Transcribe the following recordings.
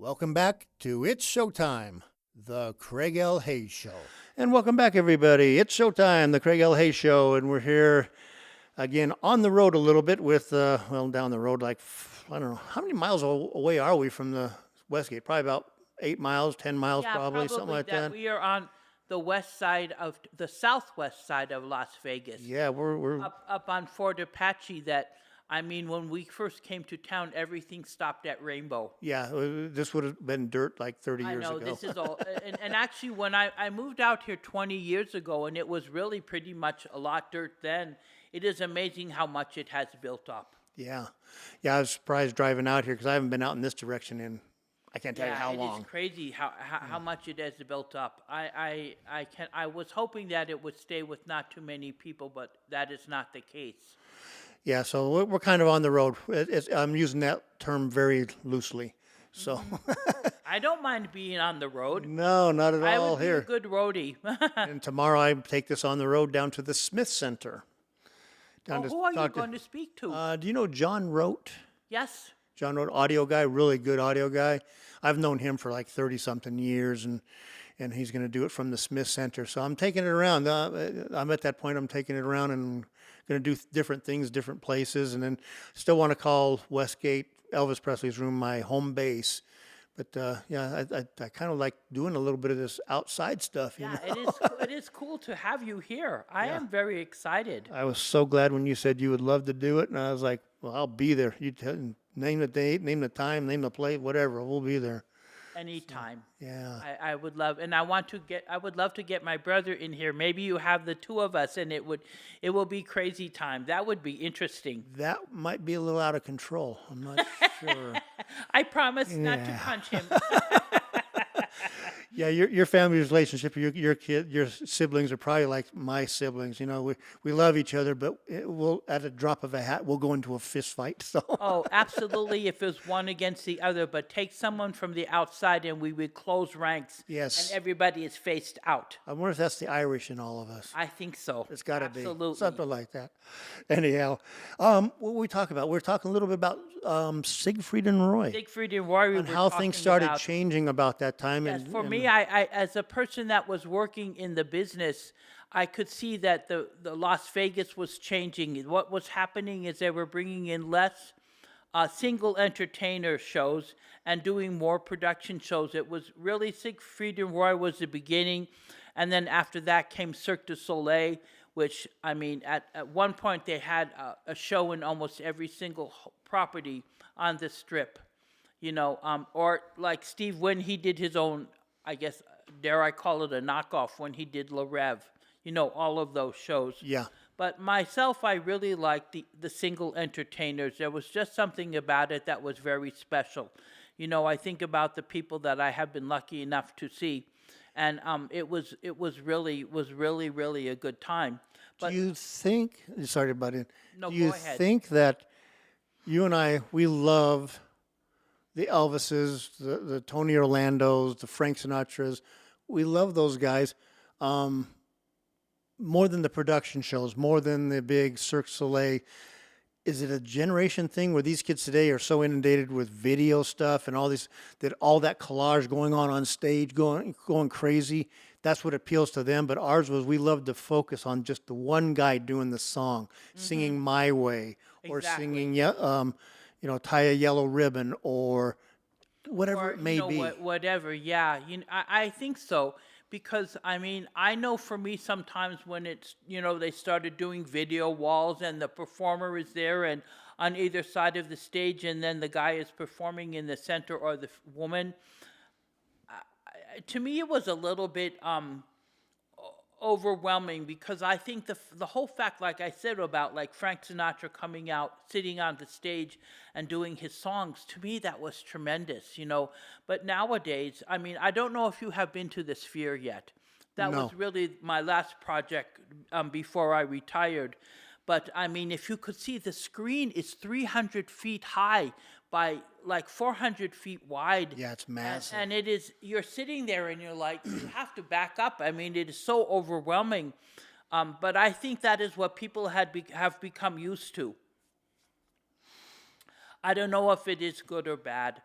Welcome back to It's Showtime, the Craig L. Hayes Show. And welcome back, everybody. It's Showtime, the Craig L. Hayes Show, and we're here again on the road a little bit with, down the road, like, I don't know, how many miles away are we from the Westgate? Probably about 8 miles, 10 miles, probably something like that. We are on the southwest side of Las Vegas. Yeah, we're up on Fort Apache. When we first came to town, everything stopped at Rainbow. Yeah, this would have been dirt like 30 years ago. I know, this is all. And actually, when I moved out here 20 years ago, and it was really pretty much a lot dirt then, it is amazing how much it has built up. Yeah. Yeah, I was surprised driving out here because I haven't been out in this direction in, I can't tell you how long. It is crazy how much it has built up. I was hoping that it would stay with not too many people, but that is not the case. Yeah, so we're kind of on the road. I'm using that term very loosely. So I don't mind being on the road. No, not at all I would here. be a good roadie. And tomorrow I take this on the road down to the Smith Center. Who are you going to speak to? Do you know John Rote? Yes. John Rote, audio guy, really good audio guy. I've known him for like 30-something years, and he's going to do it from the Smith Center. So I'm taking it around. I'm at that point. I'm taking it around and going to do different things, different places, and then still want to call Westgate, Elvis Presley's room, my home base. But I kind of like doing a little bit of this outside stuff. You know? It is cool to have you here. I am very excited. I was so glad when you said you would love to do it, and I was like, well, I'll be there. You name the date, name the time, name the place, whatever. We'll be there. Anytime. So, yeah. I would love, and I would love to get my brother in here. Maybe you have the two of us, and it will be crazy time. That would be interesting. That might be a little out of control. I'm not sure. I promise not to punch him. Yeah, your family's relationship, your kid, your siblings are probably like my siblings. You know, we love each other, but we'll at a drop of a hat, we'll go into a fist fight. So. Oh, absolutely! If it's one against the other, but take someone from the outside, and we would close ranks. Yes. And everybody is faced out. I wonder if that's the Irish in all of us. I think so. It's got to be Absolutely. something like that. Anyhow, what we talk about? We're talking a little bit about Siegfried and Roy. Siegfried and Roy. And how things started changing about that time. Yes, and, for me, I as a person that was working in the business, I could see that the Las Vegas was changing. What was happening is they were bringing in less single entertainer shows and doing more production shows. It was really Siegfried and Roy was the beginning, and then after that came Cirque du Soleil, which, I mean, at one point they had a show in almost every single property on the strip, you know, or like Steve Wynn, he did his own, I guess, dare I call it a knockoff when he did La Rev, you know, all of those shows. Yeah. But myself, I really liked the single entertainers. There was just something about it that was very special. You know, I think about the people that I have been lucky enough to see, and it was really a good time. But do you think? Sorry to butt in. No, do you go ahead. think that you and I, we love the Elvises, the Tony Orlandos, the Frank Sinatras? We love those guys more than the production shows, more than the big Cirque du Soleil. Is it a generation thing where these kids today are so inundated with video stuff and all that collage going on stage, going crazy? That's what appeals to them. But ours was, we loved to focus on just the one guy doing the song, singing "My Way" or singing, "Tie a Yellow Ribbon" or whatever it may be. Whatever, yeah. I think so. Because, I mean, I know for me sometimes when it's, you know, they started doing video walls and the performer is there and on either side of the stage and then the guy is performing in the center or the woman, to me it was a little bit overwhelming because I think the whole fact, like I said, about like Frank Sinatra coming out, sitting on the stage and doing his songs, to me that was tremendous, you know. But nowadays, I mean, I don't know if you have been to the Sphere yet. That was really my last project before I retired. But I mean, if you could see, the screen is 300 feet high by like 400 feet wide. Yeah, it's massive. And it is, you're sitting there and you're like, you have to back up. I mean, it is so overwhelming. But I think that is what people have become used to. I don't know if it is good or bad.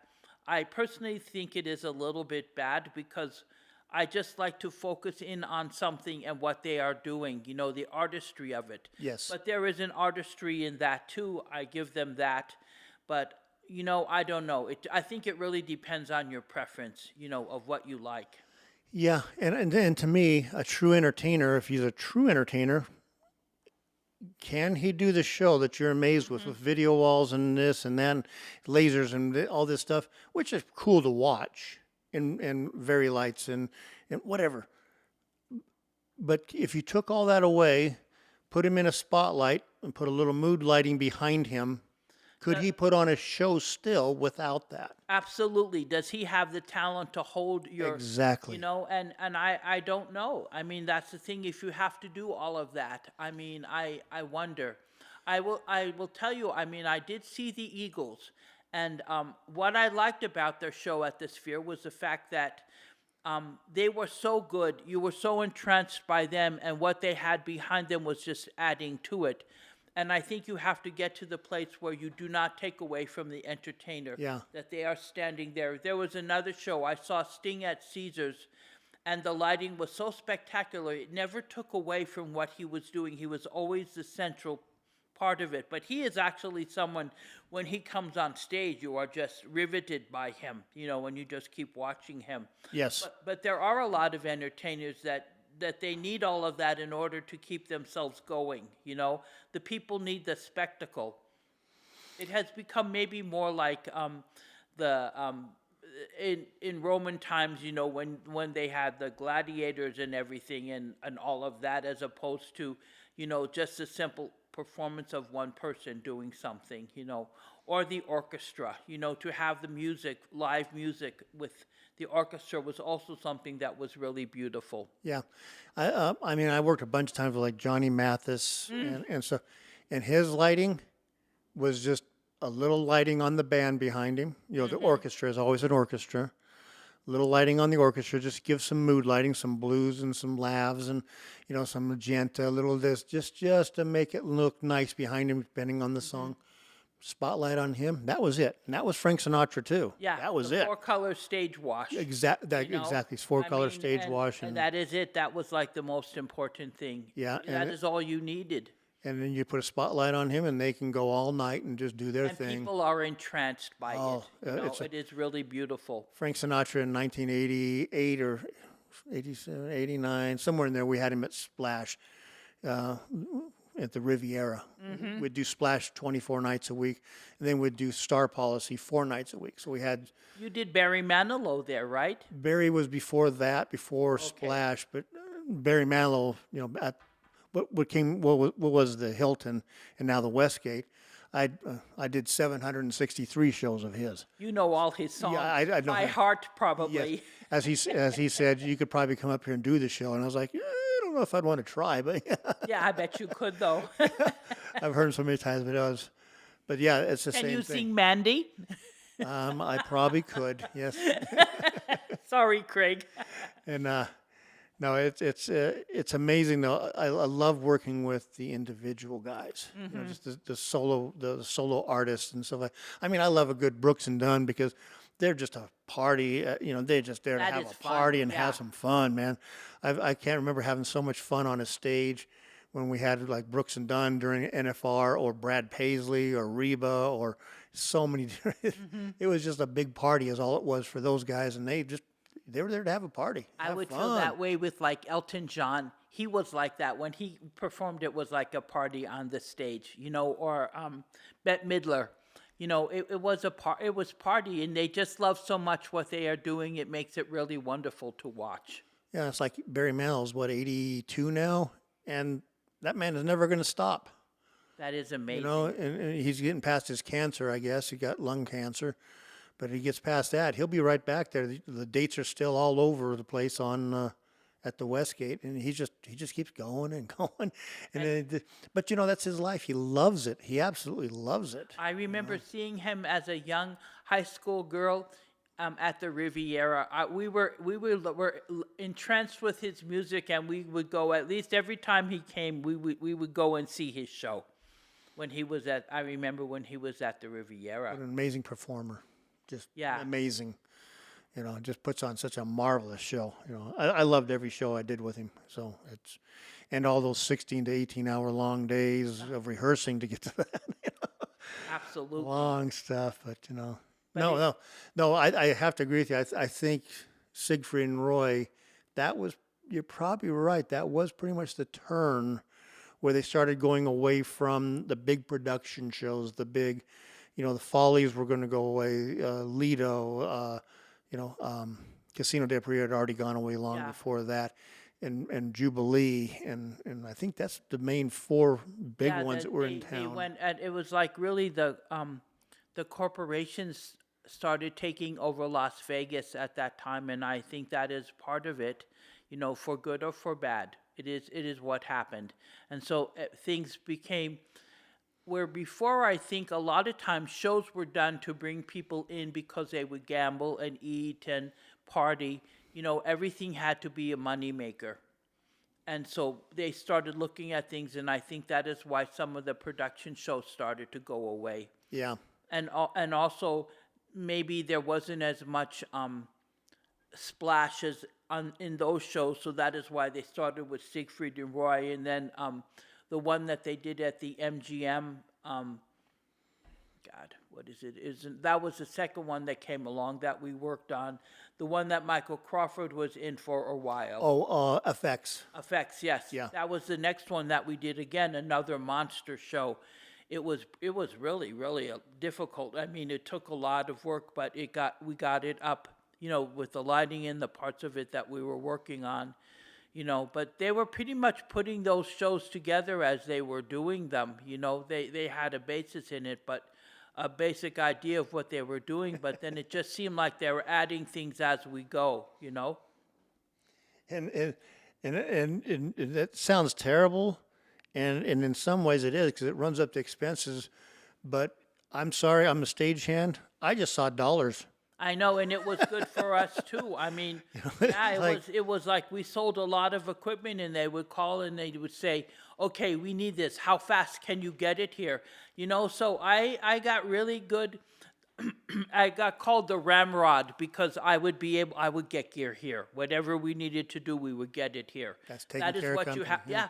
I personally think it is a little bit bad because I just like to focus in on something and what they are doing, the artistry of it. Yes. But there is an artistry in that too. I give them that. But, I don't know. I think it really depends on your preference, of what you like. Yeah, and to me, a true entertainer, if he's a true entertainer, can he do the show that you're amazed with video walls and this and that, and lasers and all this stuff, which is cool to watch, and very lights and whatever. But if you took all that away, put him in a spotlight and put a little mood lighting behind him, could he put on a show still without that? Absolutely. Does he have the talent to hold your Exactly. and I don't know. I mean, that's the thing. If you have to do all of that, I mean, I wonder. I will tell you, I mean, I did see the Eagles, and what I liked about their show at the Sphere was the fact that they were so good. You were so entranced by them, and what they had behind them was just adding to it. And I think you have to get to the place where you do not take away from the entertainer. Yeah. That they are standing there. There was another show. I saw Sting at Caesars, and the lighting was so spectacular. It never took away from what he was doing. He was always the central part of it. But he is actually someone, when he comes on stage, you are just riveted by him, when you just keep watching him. Yes. But there are a lot of entertainers that they need all of that in order to keep themselves going. The people need the spectacle. It has become maybe more like the in Roman times, when they had the gladiators and everything and all of that, as opposed to just a simple performance of one person doing something, or the orchestra, to have the music, live music with the orchestra was also something that was really beautiful. Yeah, I mean, I worked a bunch of times with like Johnny Mathis and so, and his lighting was just a little lighting on the band behind him. The orchestra is always an orchestra. Little lighting on the orchestra, just give some mood lighting, some blues and some lavs and some magenta, a little of this, just to make it look nice behind him, depending on the song. Spotlight on him. That was it, and that was Frank Sinatra too. Yeah, that was the it. 4-color stage wash. Exactly. It's 4-color stage and, wash, and that is it. That was like the most important thing. Yeah, That is all you needed. and then you put a spotlight on him, and they can go all night and just do their And thing. people are entranced by Oh, it. It is really beautiful. Frank Sinatra in 1988 or 87, 89, somewhere in there, we had him at Splash at the Riviera. We'd do Splash 24 nights a week, and then we'd do Star Policy 4 nights a week. So we had You did Barry Manilow there, right? Barry was before that, before Splash, but Barry Manilow, at what was the Hilton and now the Westgate. I did 763 shows of his. You know all his songs Yeah, I know by him. heart, probably. Yes. As he said, you could probably come up here and do the show, and I was like, I don't know if I'd want to try, but Yeah, I bet you could, though. I've heard him so many times, but yeah, it's the Can same you thing. sing Mandy? I probably could, yes. Sorry, Craig. And no, it's amazing though. I love working with the individual guys, just the solo artists and stuff like. I mean, I love a good Brooks and Dunn because they're just a party. They're just there to That have is a fun, party and yeah. have some fun, man. I can't remember having so much fun on a stage when we had like Brooks and Dunn during NFR or Brad Paisley or Reba or so many. It was just a big party, is all it was for those guys, and they were there to have a party. I have would feel fun. that way with like Elton John. He was like that when he performed. It was like a party on the stage, or Bette Midler. It was it was party, and they just love so much what they are doing. It makes it really wonderful to watch. Yeah, it's like Barry Manilow's, 82 now, and that man is never going to stop. That is amazing. And he's getting past his cancer, I guess. He got lung cancer, but he gets past that, he'll be right back there. The dates are still all over the place on at the Westgate, and he just keeps going and going. But that's his life. He loves it. He absolutely loves it. I remember seeing him as a young high school girl at the Riviera. We were entranced with his music, and we would go at least every time he came. We would go and see his show when he was at. I remember when he was at the Riviera. What an amazing performer. just Yeah. amazing. Just puts on such a marvelous show. I loved every show I did with him. So and all those 16 to 18 hour long days of rehearsing to get to that Absolutely. long stuff. But But no, no, no. I have to agree with you. I think Siegfried and Roy, that was you're probably right. That was pretty much the turn where they started going away from the big production shows, the big, the Follies were going to go away, Lido, Casino de Paris had already gone away long Yeah. before that, and Jubilee, and I think that's the main four big Yeah, ones that were in they town. went, and it was like really the corporations started taking over Las Vegas at that time, and I think that is part of it, for good or for bad. It is what happened, and so things became where before I think a lot of times shows were done to bring people in because they would gamble and eat and party. Everything had to be a moneymaker. And so they started looking at things, and I think that is why some of the production shows started to go away. Yeah, And also maybe there wasn't as much splash as in those shows, so that is why they started with Siegfried and Roy, and then the one that they did at the MGM. God, what is it? Isn't that was the second one that came along that we worked on? The one that Michael Crawford was in for a while. effects. Effects, yes. Yeah. That was the next one that we did again, another monster show. It was really really difficult. I mean, it took a lot of work, but we got it up, with the lighting and the parts of it that we were working on, but they were pretty much putting those shows together as they were doing them. They had a basis in it, but a basic idea of what they were doing, but then it just seemed like they were adding things as we go. And that sounds terrible, and in some ways it is because it runs up the expenses. But I'm sorry, I'm a stagehand. I just saw dollars. I know, and it was good for us too. I mean, yeah, it was like we sold a lot of equipment, and they would call and they would say, "Okay, we need this. How fast can you get it here?" So I got really good. I got called the ramrod because I would get gear here. Whatever we needed to do, we would get it here. That's taking That is care of what you company, have. yeah. Yeah.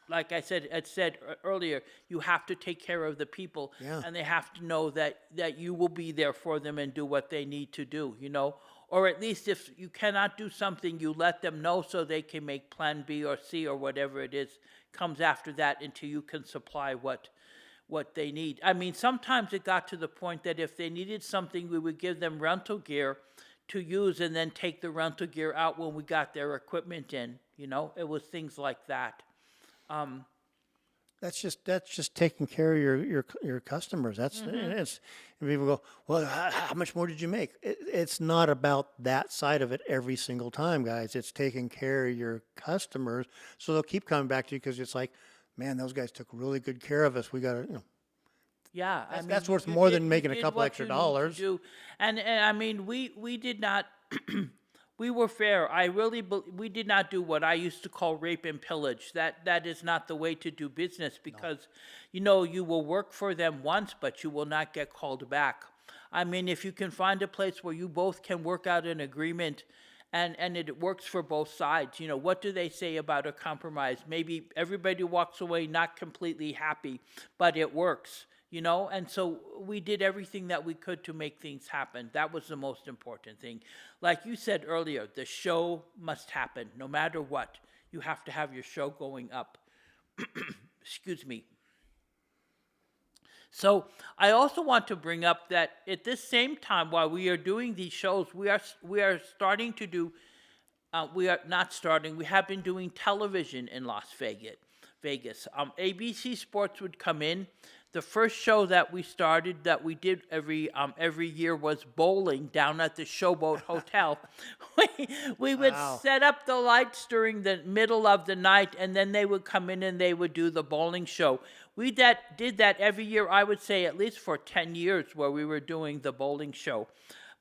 Like I said earlier, you have to take care of the people, Yeah. and they have to know that you will be there for them and do what they need to do, or at least if you cannot do something, you let them know so they can make plan B or C or whatever it is comes after that until you can supply what they need. I mean, sometimes it got to the point that if they needed something, we would give them rental gear to use and then take the rental gear out when we got their equipment in. It was things like that. That's just taking care of your customers. That's it's. And people go, well, how much more did you make? It's not about that side of it every single time, guys. It's taking care of your customers, so they'll keep coming back to you because it's like, man, those guys took really good care of us. We got to, Yeah, I mean, that's worth more than making a couple what extra you need to dollars. do. And I mean, we did not. We were fair. We did not do what I used to call rape and pillage. That is not the way to do business because, you will work for them once, but you will not get called back. I mean, if you can find a place where you both can work out an agreement and it works for both sides, what do they say about a compromise? Maybe everybody walks away not completely happy, but it works. And so we did everything that we could to make things happen. That was the most important thing. Like you said earlier, the show must happen no matter what. You have to have your show going up. Excuse me. So I also want to bring up that at this same time, while we are doing these shows, we are starting to do. We are not starting. We have been doing television in Las Vegas. ABC Sports would come in. The first show that we started that we did every year was bowling down at the Showboat Hotel. we would Wow. set up the lights during the middle of the night, and then they would come in and they would do the bowling show. We did that every year, I would say at least for 10 years where we were doing the bowling show.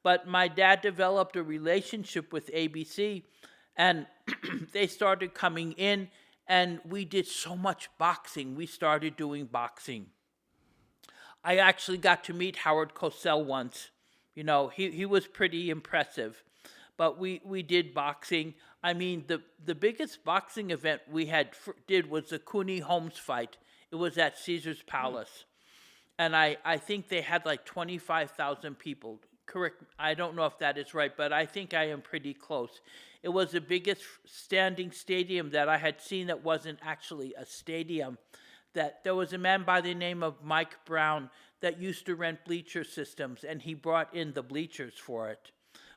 But my dad developed a relationship with ABC, and they started coming in, and we did so much boxing. We started doing boxing. I actually got to meet Howard Cosell once. He was pretty impressive. But we did boxing. I mean, the biggest boxing event we did was the Cooney Holmes fight. It was at Caesar's Palace. And I think they had like 25,000 people. Correct. I don't know if that is right, but I think I am pretty close. It was the biggest standing stadium that I had seen that wasn't actually a stadium. That there was a man by the name of Mike Brown that used to rent bleacher systems, and he brought in the bleachers for it.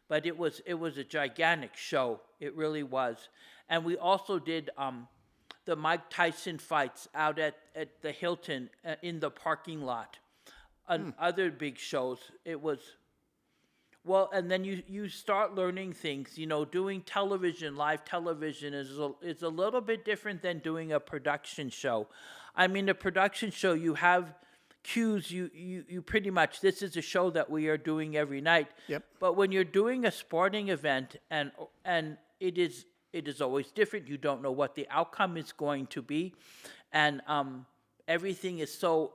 But it was a gigantic show. It really was. And we also did the Mike Tyson fights out at the Hilton in the parking lot. And other big shows. It was, well, and then you start learning things. Doing television, live television is a little bit different than doing a production show. I mean, a production show, you have cues. You pretty much, this is a show that we are doing every night. Yep. But when you're doing a sporting event, and it is always different. You don't know what the outcome is going to be, and everything is so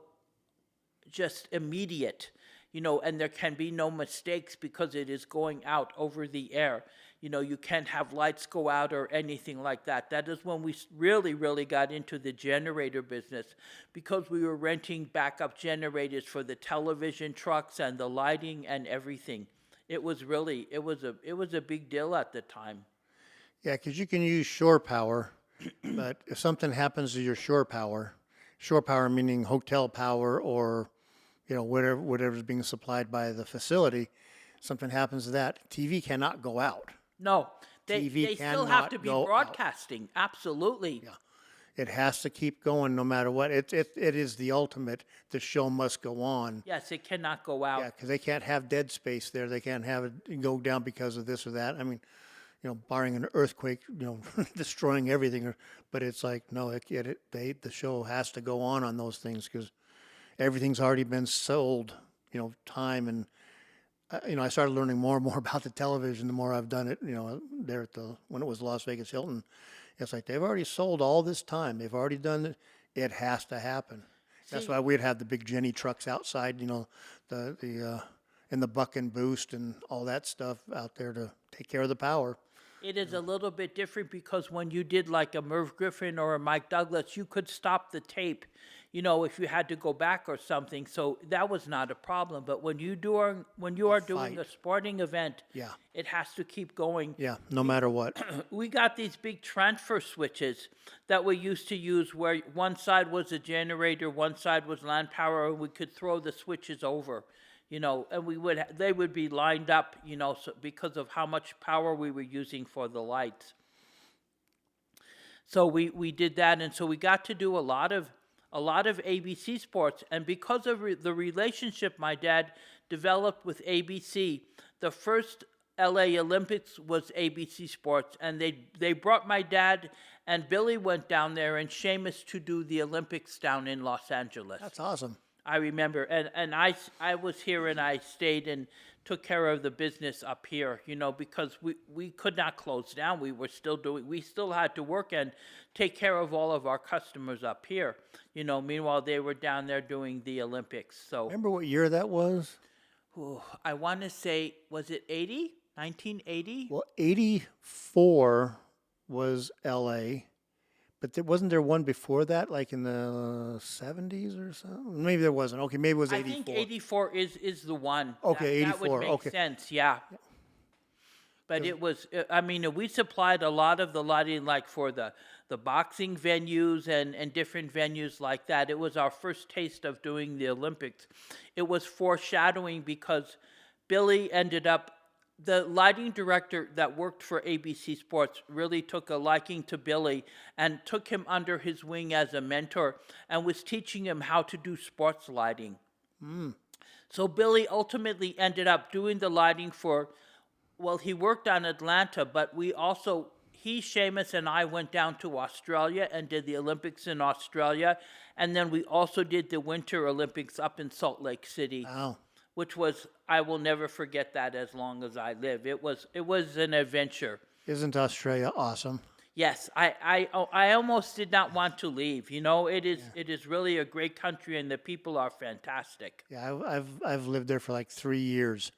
just immediate, and there can be no mistakes because it is going out over the air. You can't have lights go out or anything like that. That is when we really, really got into the generator business, because we were renting backup generators for the television trucks and the lighting and everything. It was a big deal at the time. Yeah, because you can use shore power, but if something happens to your shore power meaning hotel power or whatever's being supplied by the facility, something happens to that, TV cannot go out. No, TV they still have to be cannot go broadcasting. Absolutely. Yeah. It has to keep going no matter what. It is the ultimate. The show must go on. Yes, it cannot go out. Yeah, because they can't have dead space there. They can't have it go down because of this or that. I mean, barring an earthquake, destroying everything. But it's like, no, the show has to go on those things because everything's already been sold, time. And, I started learning more and more about the television the more I've done it, there when it was Las Vegas Hilton. It's like they've already sold all this time. They've already done it. It has to happen. That's why we'd have the big Jenny trucks outside, and the buck and boost and all that stuff out there to take care of the power. It is a little bit different because when you did like a Merv Griffin or a Mike Douglas, you could stop the tape, if you had to go back or something. So that was not a problem. But when you are doing a sporting event, Yeah. it has to keep going. Yeah, no matter what. We got these big transfer switches that we used to use where one side was a generator, one side was land power, and we could throw the switches over. And they would be lined up, so because of how much power we were using for the lights. So we did that, and so we got to do a lot of ABC sports, and because of the relationship my dad developed with ABC, the first LA Olympics was ABC Sports, and they brought my dad, and Billy went down there, and Seamus to do the Olympics down in Los Angeles. That's awesome. I remember, and I was here, and I stayed and took care of the business up here, because we could not close down. We still had to work and take care of all of our customers up here, meanwhile they were down there doing the Olympics. So Remember what year that was? I want to say, was it 1980? Well, 84 was LA, but wasn't there one before that, like in the 70s or something? Maybe there wasn't. Okay, maybe it was 84. I think 84 is the one. Okay, That 84. would make Okay. sense, yeah. But it was, we supplied a lot of the lighting, like for the boxing venues and different venues like that. It was our first taste of doing the Olympics. It was foreshadowing because Billy ended up, the lighting director that worked for ABC Sports really took a liking to Billy and took him under his wing as a mentor and was teaching him how to do sports lighting. So Billy ultimately ended up doing the lighting he worked on Atlanta, but Seamus and I went down to Australia and did the Olympics in Australia, and then we also did the Winter Olympics up in Salt Lake City. Wow. Which was, I will never forget that as long as I live. It was an adventure. Isn't Australia awesome? Yes, I almost did not want to leave. It is really a great country, and the people are fantastic. Yeah, I've lived there for like 3 years,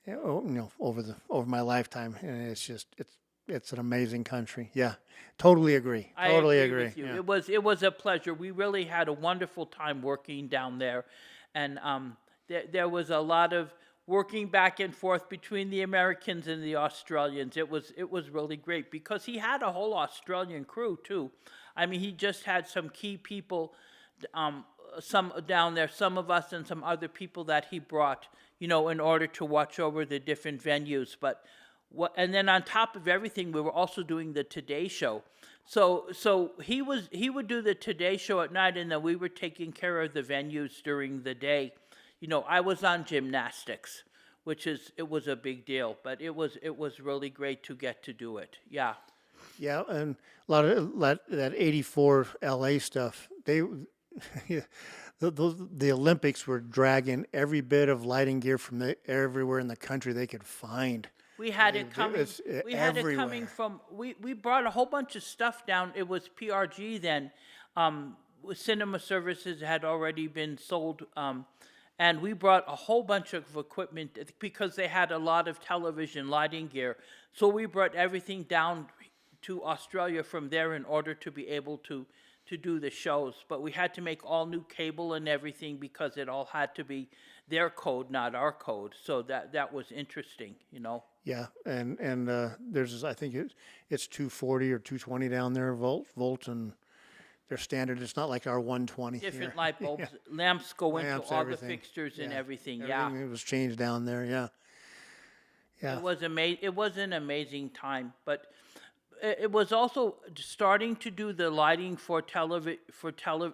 over my lifetime, and it's an amazing country. Yeah, totally agree. I Totally agree agree. with you. Yeah. It was a pleasure. We really had a wonderful time working down there, and there was a lot of working back and forth between the Americans and the Australians. It was really great because he had a whole Australian crew too. I mean, he just had some key people, um, some down there, some of us and some other people that he brought, in order to watch over the different venues. But and then on top of everything, we were also doing the Today Show. So he would do the Today Show at night, and then we were taking care of the venues during the day. I was on gymnastics, it was a big deal, but it was really great to get to do it. Yeah. Yeah, and a lot of that '84 LA stuff. The Olympics were dragging every bit of lighting gear from everywhere in the country they could find. We had it coming. It's We had it coming everywhere. from. We brought a whole bunch of stuff down. It was PRG then. Cinema Services had already been sold, and we brought a whole bunch of equipment because they had a lot of television lighting gear. So we brought everything down to Australia from there in order to be able to do the shows. But we had to make all new cable and everything because it all had to be their code, not our code. So that was interesting. Yeah, and there's I think it's 240 or 220 down there volt, and they're standard. It's not like our 120 Different here. light bulbs, lamps go into Lamps, all the everything. fixtures and Yeah, everything. Yeah, everything was changed down there. Yeah, yeah. it was an amazing time. But it was also starting to do the lighting for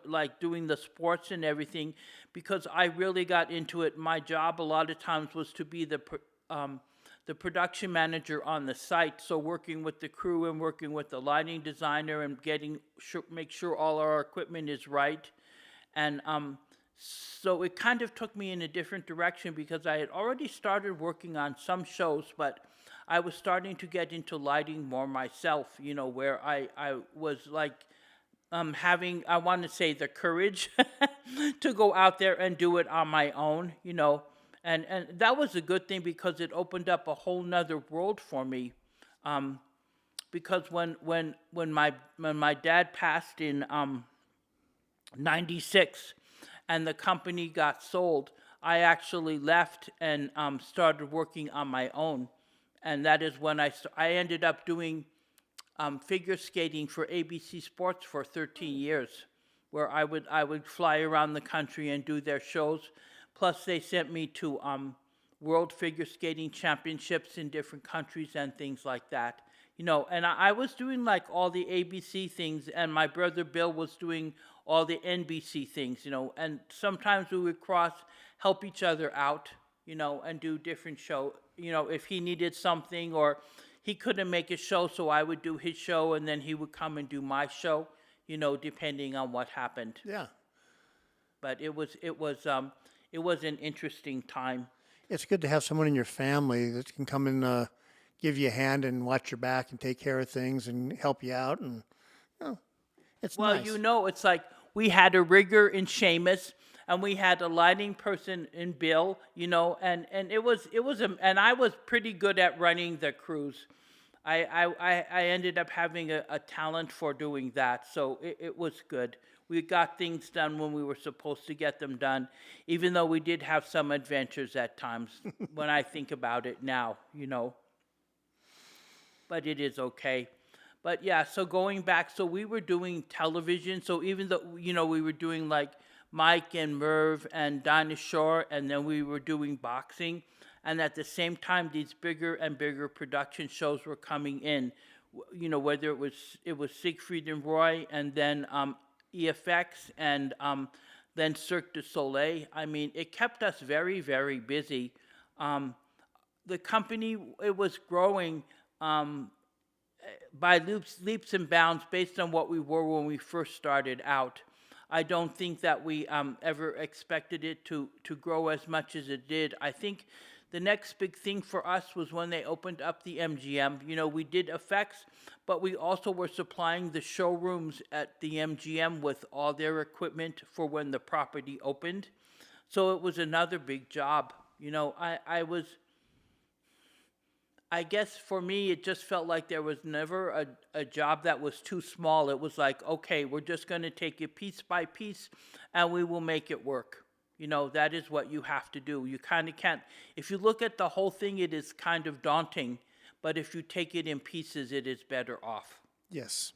like doing the sports and everything, because I really got into it. My job a lot of times was to be the production manager on the site, so working with the crew and working with the lighting designer and make sure all our equipment is right. And so it kind of took me in a different direction because I had already started working on some shows, but I was starting to get into lighting more myself, where I was like having, I want to say, the courage to go out there and do it on my own. And that was a good thing because it opened up a whole nother world for me. Because when my dad passed in '96, and the company got sold, I actually left and started working on my own, and that is when I ended up doing figure skating for ABC Sports for 13 years, where I would fly around the country and do their shows. Plus, they sent me to World Figure Skating Championships in different countries and things like that. And I was doing like all the ABC things, and my brother Bill was doing all the NBC things. And sometimes we would help each other out, and do different show. If he needed something or he couldn't make a show, so I would do his show, and then he would come and do my show. Depending on what happened. Yeah, But it was an interesting time. it's good to have someone in your family that can come and give you a hand and watch your back and take care of things and help you out, and it's Well, nice. it's like we had a rigger in Seamus, and we had a lighting person in Bill, and and I was pretty good at running the crews. I ended up having a talent for doing that, so it was good. We got things done when we were supposed to get them done, even though we did have some adventures at times when I think about it now. But it is okay. But yeah, so going back, so we were doing television. So even though, we were doing like Mike and Merv and Dinah Shore, and then we were doing boxing. And at the same time, these bigger and bigger production shows were coming in, whether it was Siegfried and Roy, and then EFX, and then Cirque du Soleil. I mean, it kept us very, very busy. The company, it was growing by leaps and bounds based on what we were when we first started out. I don't think that we ever expected it to grow as much as it did. I think the next big thing for us was when they opened up the MGM. We did effects, but we also were supplying the showrooms at the MGM with all their equipment for when the property opened. So it was another big job. I guess for me, it just felt like there was never a job that was too small. It was like, okay, we're just going to take it piece by piece and we will make it work. You know, that is what you have to do. You kind of can't, if you look at the whole thing, it is kind of daunting. But if you take it in pieces, it is better off. Yes.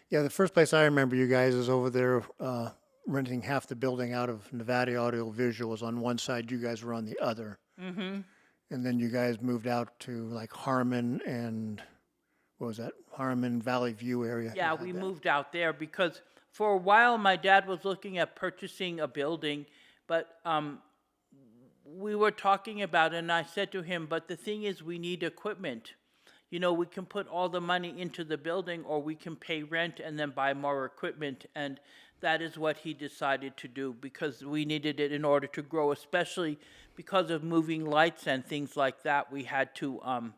Yeah, the first place I remember you guys is over there renting half the building out of Nevada Audio Visual was on one side, you guys were on the other. Mm-hmm. And then you guys moved out to like Harmon and what was that? Harmon Valley View area. Yeah, You had we that. moved out there because for a while my dad was looking at purchasing a building, but we were talking about it, and I said to him, but the thing is, we need equipment. You know, we can put all the money into the building, or we can pay rent and then buy more equipment. And that is what he decided to do because we needed it in order to grow, especially because of moving lights and things like that. We had to,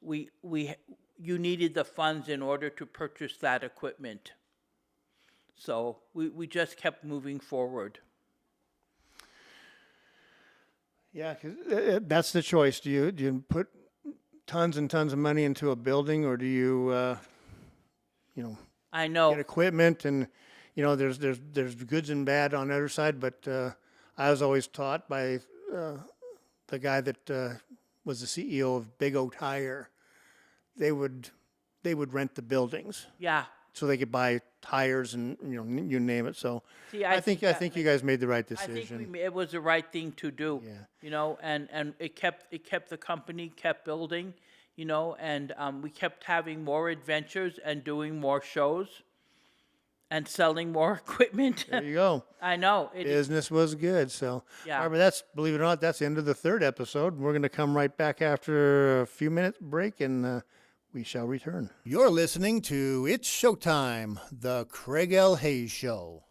you needed the funds in order to purchase that equipment. So we just kept moving forward. Yeah, because that's the choice. Do you put tons and tons of money into a building, or do you, I know. get equipment? And there's goods and bad on the other side. But I was always taught by the guy that was the CEO of Big O Tire. They would rent the buildings Yeah. so they could buy tires and you name it. So See, I think you guys made the right I decision. think it was the right thing to do. Yeah. You know, and it kept the company kept building. You know, and we kept having more adventures and doing more shows, and selling more equipment. There you go. I know it. Business was good. So, Yeah. all right, but that's, believe it or not, that's the end of the third episode. We're going to come right back after a few minutes break, and we shall return. You're listening to It's Showtime, the Craig L. Hayes Show.